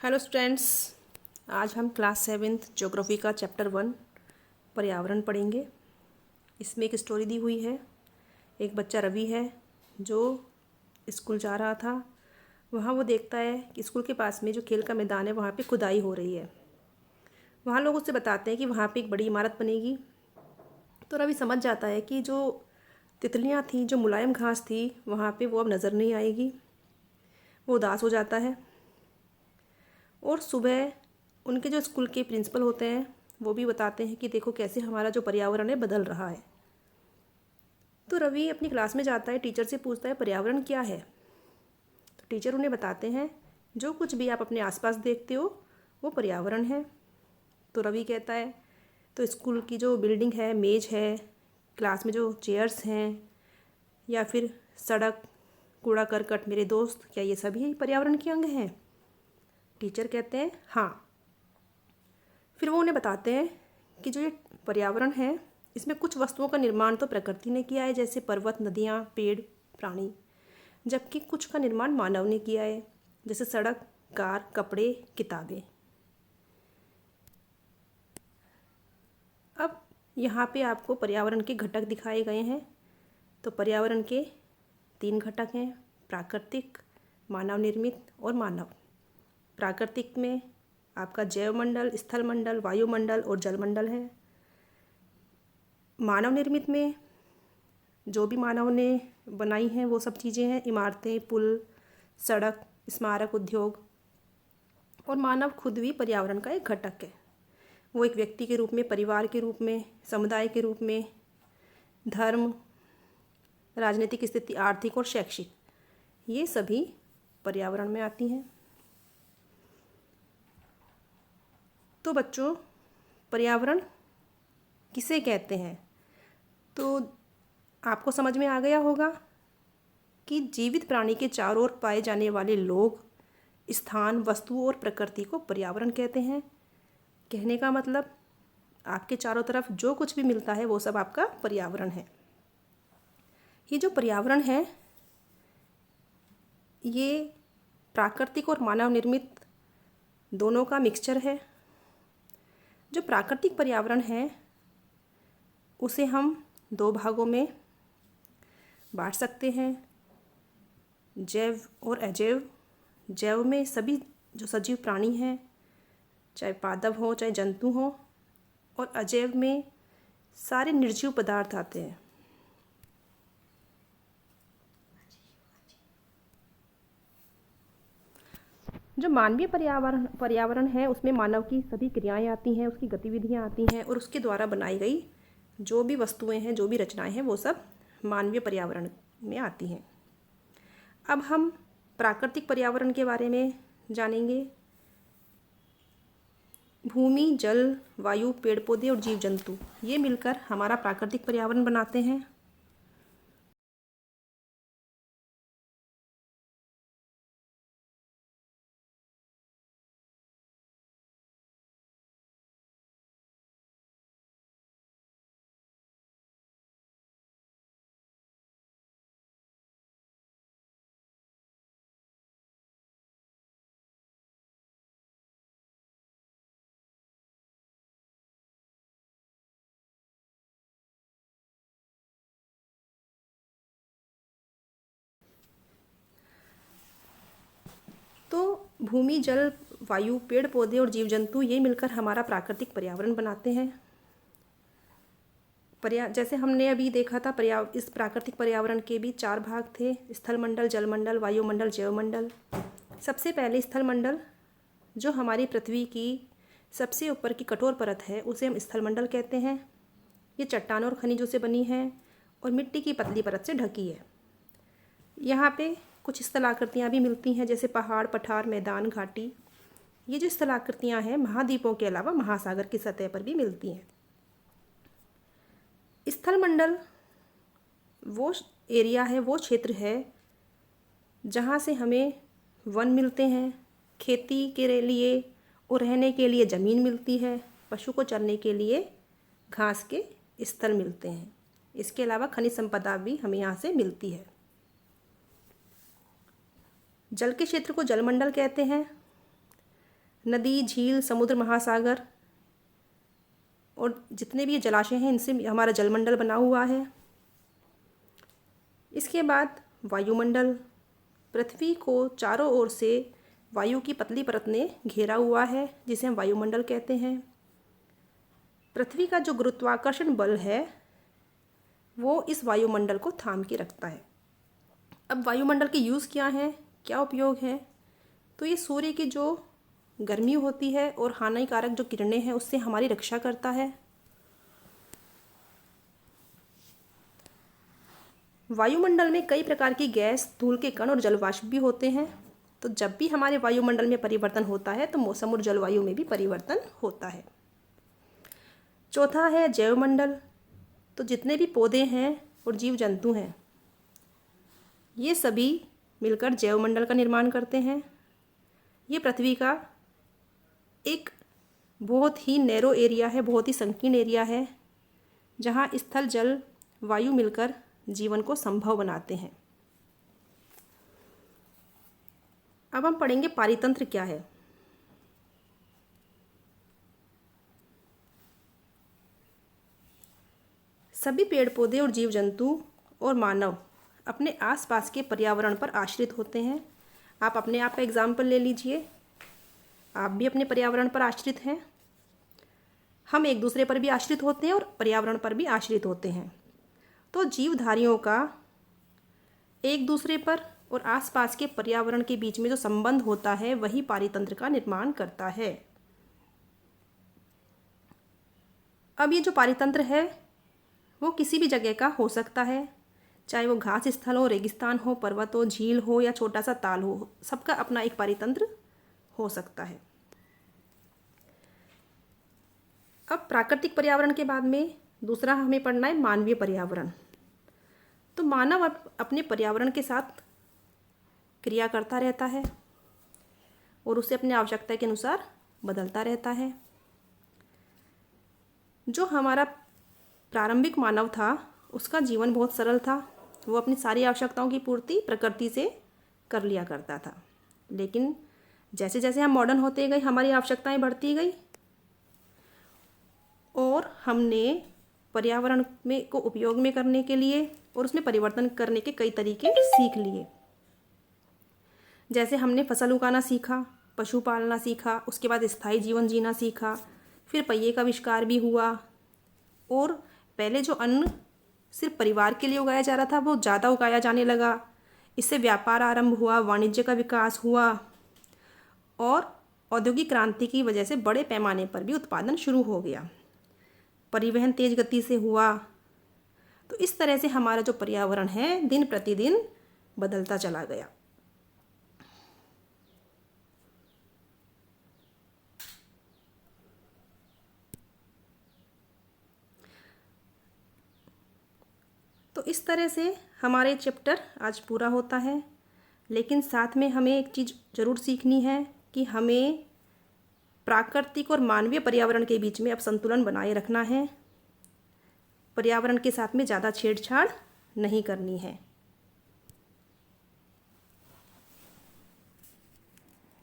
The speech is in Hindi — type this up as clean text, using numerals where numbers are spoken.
हेलो स्टूडेंट्स, आज हम क्लास 7th ज्योग्राफी का चैप्टर 1 पर्यावरण पढ़ेंगे। इसमें एक स्टोरी दी हुई है। एक बच्चा रवि है जो स्कूल जा रहा था। वहाँ वो देखता है कि स्कूल के पास में जो खेल का मैदान है वहाँ पे खुदाई हो रही है। वहाँ लोग उससे बताते हैं कि वहाँ पे एक बड़ी इमारत बनेगी। तो रवि समझ जाता है कि जो तितलियाँ थीं, जो मुलायम घास थी, वहाँ पे वो अब नज़र नहीं आएगी। वो उदास हो जाता है। और सुबह उनके जो स्कूल के प्रिंसिपल होते हैं वो भी बताते हैं कि देखो कैसे हमारा जो पर्यावरण है बदल रहा है। तो रवि अपनी क्लास में जाता है, टीचर से पूछता है पर्यावरण क्या है। तो टीचर उन्हें बताते हैं जो कुछ भी आप अपने आसपास देखते हो वो पर्यावरण है। तो रवि कहता है तो स्कूल की जो बिल्डिंग है, मेज है, क्लास में जो चेयर्स हैं, या फिर सड़क, कूड़ा करकट, मेरे दोस्त, क्या ये सभी पर्यावरण के अंग हैं? टीचर कहते हैं हाँ। फिर वो उन्हें बताते हैं कि जो ये पर्यावरण है इसमें कुछ वस्तुओं का निर्माण तो प्रकृति ने किया है, जैसे पर्वत, नदियाँ, पेड़, प्राणी, जबकि कुछ का निर्माण मानव ने किया है, जैसे सड़क, कार, कपड़े, किताबें। अब यहाँ पे आपको पर्यावरण के घटक दिखाए गए हैं। तो पर्यावरण के 3 घटक हैं, प्राकृतिक, मानव निर्मित और मानव। प्राकृतिक में आपका जैवमंडल, स्थलमंडल, वायुमंडल और जलमंडल है। मानव निर्मित में जो भी मानव ने बनाई हैं वो सब चीज़ें हैं, इमारतें, पुल, सड़क, स्मारक, उद्योग। और मानव खुद भी पर्यावरण का एक घटक है। वो एक व्यक्ति के रूप में, परिवार के रूप में, समुदाय के रूप में, धर्म, राजनीतिक स्थिति, आर्थिक और शैक्षिक, ये सभी पर्यावरण में आती हैं। तो बच्चों, पर्यावरण किसे कहते हैं? तो आपको समझ में आ गया होगा कि जीवित प्राणी के चारों ओर पाए जाने वाले लोग, स्थान, वस्तु और प्रकृति को पर्यावरण कहते हैं। कहने का मतलब आपके चारों तरफ जो कुछ भी मिलता है वो सब आपका पर्यावरण है। ये जो पर्यावरण है ये प्राकृतिक और मानव निर्मित दोनों का मिक्सचर है। जो प्राकृतिक पर्यावरण है उसे हम 2 भागों में बांट सकते हैं, जैव और अजैव। जैव में सभी जो सजीव प्राणी हैं, चाहे पादप हो चाहे जंतु हो, और अजैव में सारे निर्जीव पदार्थ आते हैं। जो मानवीय पर्यावरण है उसमें मानव की सभी क्रियाएं आती हैं, उसकी गतिविधियां आती हैं, और उसके द्वारा बनाई गई जो भी वस्तुएं हैं, जो भी रचनाएं हैं, वो सब मानवीय पर्यावरण में आती हैं। अब हम प्राकृतिक पर्यावरण के बारे में जानेंगे। भूमि, जल, वायु, पेड़ पौधे और जीव जंतु, ये मिलकर हमारा प्राकृतिक पर्यावरण बनाते हैं। तो भूमि, जल, वायु, पेड़ पौधे और जीव जंतु, ये मिलकर हमारा प्राकृतिक पर्यावरण बनाते हैं। जैसे हमने अभी देखा था, इस प्राकृतिक पर्यावरण के भी 4 भाग थे, स्थलमंडल, जलमंडल, वायुमंडल, जैवमंडल। सबसे पहले स्थलमंडल, जो हमारी पृथ्वी की सबसे ऊपर की कठोर परत है उसे हम स्थलमंडल कहते हैं। ये चट्टानों और खनिजों से बनी है और मिट्टी की पतली परत से ढकी है। यहाँ पे कुछ स्थलाकृतियाँ भी मिलती हैं, जैसे पहाड़, पठार, मैदान, घाटी। ये जो स्थलाकृतियाँ हैं महाद्वीपों के अलावा महासागर की सतह पर भी मिलती हैं। स्थलमंडल वो एरिया है, वो क्षेत्र है जहाँ से हमें वन मिलते हैं, खेती के लिए और रहने के लिए ज़मीन मिलती है, पशु को चरने के लिए घास के स्थल मिलते हैं। इसके अलावा खनिज संपदा भी हमें यहाँ से मिलती है। जल के क्षेत्र को जलमंडल कहते हैं। नदी, झील, समुद्र, महासागर और जितने भी जलाशय हैं इनसे हमारा जलमंडल बना हुआ है। इसके बाद वायुमंडल, पृथ्वी को चारों ओर से वायु की पतली परत ने घेरा हुआ है जिसे हम वायुमंडल कहते हैं। पृथ्वी का जो गुरुत्वाकर्षण बल है वो इस वायुमंडल को थाम के रखता है। अब वायुमंडल के यूज़ क्या हैं, क्या उपयोग हैं? तो ये सूर्य की जो गर्मी होती है और हानिकारक जो किरणें हैं उससे हमारी रक्षा करता है। वायुमंडल में कई प्रकार की गैस, धूल के कण और जलवाष्प भी होते हैं। तो जब भी हमारे वायुमंडल में परिवर्तन होता है तो मौसम और जलवायु में भी परिवर्तन होता है। चौथा है जैवमंडल। तो जितने भी पौधे हैं और जीव जंतु हैं ये सभी मिलकर जैवमंडल का निर्माण करते हैं। ये पृथ्वी का एक बहुत ही नैरो एरिया है, बहुत ही संकीर्ण एरिया है जहाँ स्थल, जल, वायु मिलकर जीवन को संभव बनाते हैं। अब हम पढ़ेंगे पारितंत्र क्या है। सभी पेड़ पौधे और जीव जंतु और मानव अपने आसपास के पर्यावरण पर आश्रित होते हैं। आप अपने आप का एग्जाम्पल ले लीजिए, आप भी अपने पर्यावरण पर आश्रित हैं। हम एक दूसरे पर भी आश्रित होते हैं और पर्यावरण पर भी आश्रित होते हैं। तो जीवधारियों का एक दूसरे पर और आसपास के पर्यावरण के बीच में जो संबंध होता है वही पारितंत्र का निर्माण करता है। अब ये जो पारितंत्र है वो किसी भी जगह का हो सकता है, चाहे वो घास स्थल हो, रेगिस्तान हो, पर्वत हो, झील हो या छोटा सा ताल हो, सबका अपना एक पारितंत्र हो सकता है। अब प्राकृतिक पर्यावरण के बाद में दूसरा हमें पढ़ना है मानवीय पर्यावरण। तो मानव अपने पर्यावरण के साथ क्रिया करता रहता है और उसे अपनी आवश्यकता के अनुसार बदलता रहता है। जो हमारा प्रारंभिक मानव था उसका जीवन बहुत सरल था, वो अपनी सारी आवश्यकताओं की पूर्ति प्रकृति से कर लिया करता था। लेकिन जैसे जैसे हम मॉडर्न होते गए हमारी आवश्यकताएं बढ़ती गई और हमने पर्यावरण में को उपयोग में करने के लिए और उसमें परिवर्तन करने के कई तरीके सीख लिए। जैसे हमने फसल उगाना सीखा, पशु पालना सीखा, उसके बाद स्थायी जीवन जीना सीखा, फिर पहिए का आविष्कार भी हुआ और पहले जो अन्न सिर्फ परिवार के लिए उगाया जा रहा था वो ज़्यादा उगाया जाने लगा। इससे व्यापार आरंभ हुआ, वाणिज्य का विकास हुआ और औद्योगिक क्रांति की वजह से बड़े पैमाने पर भी उत्पादन शुरू हो गया। परिवहन तेज गति से हुआ। तो इस तरह से हमारा जो पर्यावरण है दिन प्रतिदिन बदलता चला गया। तो इस तरह से हमारे चैप्टर आज पूरा होता है। लेकिन साथ में हमें एक चीज़ ज़रूर सीखनी है कि हमें प्राकृतिक और मानवीय पर्यावरण के बीच में अब संतुलन बनाए रखना है। पर्यावरण के साथ में ज़्यादा छेड़छाड़ नहीं करनी है।